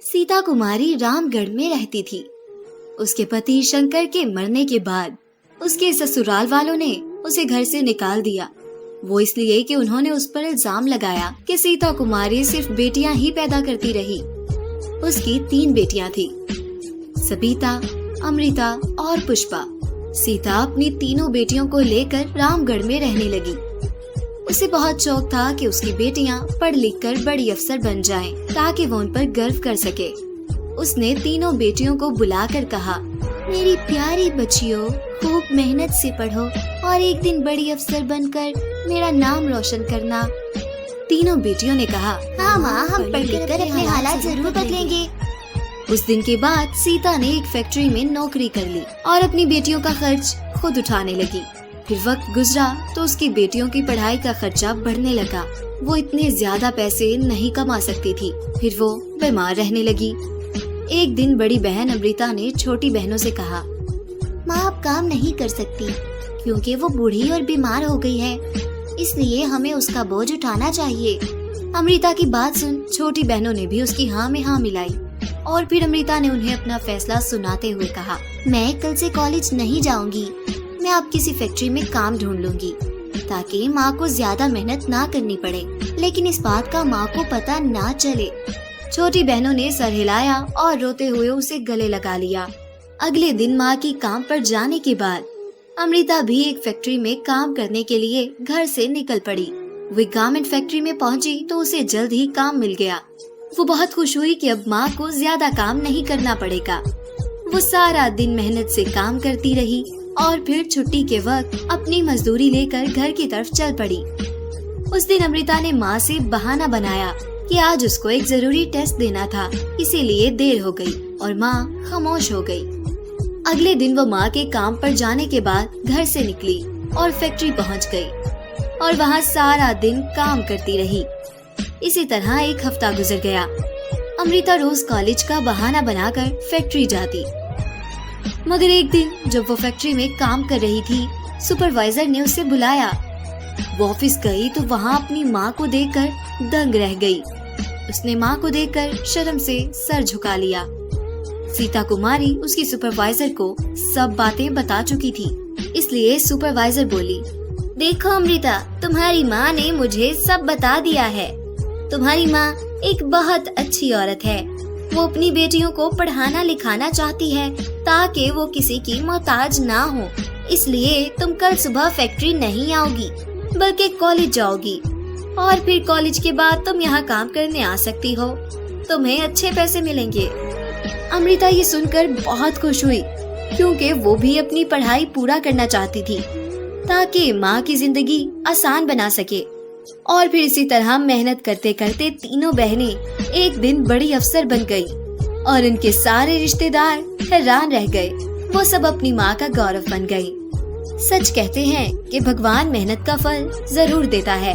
सीता कुमारी रामगढ़ में रहती थी। उसके पति शंकर के मरने के बाद उसके ससुराल वालों ने उसे घर से निकाल दिया। वो इसलिए कि उन्होंने उस पर इल्जाम लगाया कि सीता कुमारी सिर्फ बेटियां ही पैदा करती रही। उसकी 3 बेटियां थी, सबिता, अमृता और पुष्पा। सीता अपनी तीनों बेटियों को लेकर रामगढ़ में रहने लगी। उसे बहुत शौक था कि उसकी बेटियां पढ़ लिख कर बड़ी अफसर बन जाएं, ताकि वो उन पर गर्व कर सके। उसने तीनों बेटियों को बुलाकर कहा, मेरी प्यारी बच्चियों, खूब मेहनत से पढ़ो और एक दिन बड़ी अफसर बनकर मेरा नाम रोशन करना। तीनों बेटियों ने कहा, हाँ माँ, हम पढ़ लिख कर अपने हालात जरूर बदलेंगे। उस दिन के बाद सीता ने एक फैक्ट्री में नौकरी कर ली और अपनी बेटियों का खर्च खुद उठाने लगी। फिर वक्त गुजरा तो उसकी बेटियों की पढ़ाई का खर्चा बढ़ने लगा। वो इतने ज्यादा पैसे नहीं कमा सकती थी। फिर वो बीमार रहने लगी। एक दिन बड़ी बहन अमृता ने छोटी बहनों से कहा, माँ अब काम नहीं कर सकती क्योंकि वो बूढ़ी और बीमार हो गई है, इसलिए हमें उसका बोझ उठाना चाहिए। अमृता की बात सुन छोटी बहनों ने भी उसकी हाँ में हाँ मिलाई और फिर अमृता ने उन्हें अपना फैसला सुनाते हुए कहा, मैं कल से कॉलेज नहीं जाऊंगी। मैं अब किसी फैक्ट्री में काम ढूंढ लूंगी ताकि माँ को ज्यादा मेहनत ना करनी पड़े, लेकिन इस बात का माँ को पता ना चले। छोटी बहनों ने सर हिलाया और रोते हुए उसे गले लगा लिया। अगले दिन माँ की काम पर जाने के बाद अमृता भी एक फैक्ट्री में काम करने के लिए घर से निकल पड़ी। वे गारमेंट फैक्ट्री में पहुंची तो उसे जल्द ही काम मिल गया। वो बहुत खुश हुई कि अब माँ को ज्यादा काम नहीं करना पड़ेगा। वो सारा दिन मेहनत से काम करती रही और फिर छुट्टी के वक्त अपनी मजदूरी लेकर घर की तरफ चल पड़ी। उस दिन अमृता ने माँ से बहाना बनाया कि आज उसको एक जरूरी टेस्ट देना था, इसीलिए देर हो गई और माँ खामोश हो गई। अगले दिन वो माँ के काम पर जाने के बाद घर से निकली और फैक्ट्री पहुँच गई और वहाँ सारा दिन काम करती रही। इसी तरह एक हफ्ता गुजर गया। अमृता रोज कॉलेज का बहाना बनाकर फैक्ट्री जाती, मगर एक दिन जब वो फैक्ट्री में काम कर रही थी, सुपरवाइजर ने उसे बुलाया। वो ऑफिस गई तो वहाँ अपनी माँ को देखकर दंग रह गई। उसने माँ को देखकर शर्म से सर झुका लिया। सीता कुमारी उसकी सुपरवाइजर को सब बातें बता चुकी थी, इसलिए सुपरवाइजर बोली, देखो अमृता, तुम्हारी माँ ने मुझे सब बता दिया है। तुम्हारी माँ एक बहुत अच्छी औरत है। वो अपनी बेटियों को पढ़ाना लिखाना चाहती है ताकि वो किसी की मोहताज ना हो। इसलिए तुम कल सुबह फैक्ट्री नहीं आओगी बल्कि कॉलेज जाओगी और फिर कॉलेज के बाद तुम यहाँ काम करने आ सकती हो। तुम्हें अच्छे पैसे मिलेंगे। अमृता ये सुनकर बहुत खुश हुई क्योंकि वो भी अपनी पढ़ाई पूरा करना चाहती थी ताकि माँ की जिंदगी आसान बना सके। और फिर इसी तरह मेहनत करते करते तीनों बहनें एक दिन बड़ी अफसर बन गई और उनके सारे रिश्तेदार हैरान रह गए। वो सब अपनी माँ का गौरव बन गई। सच कहते हैं कि भगवान मेहनत का फल जरूर देता है।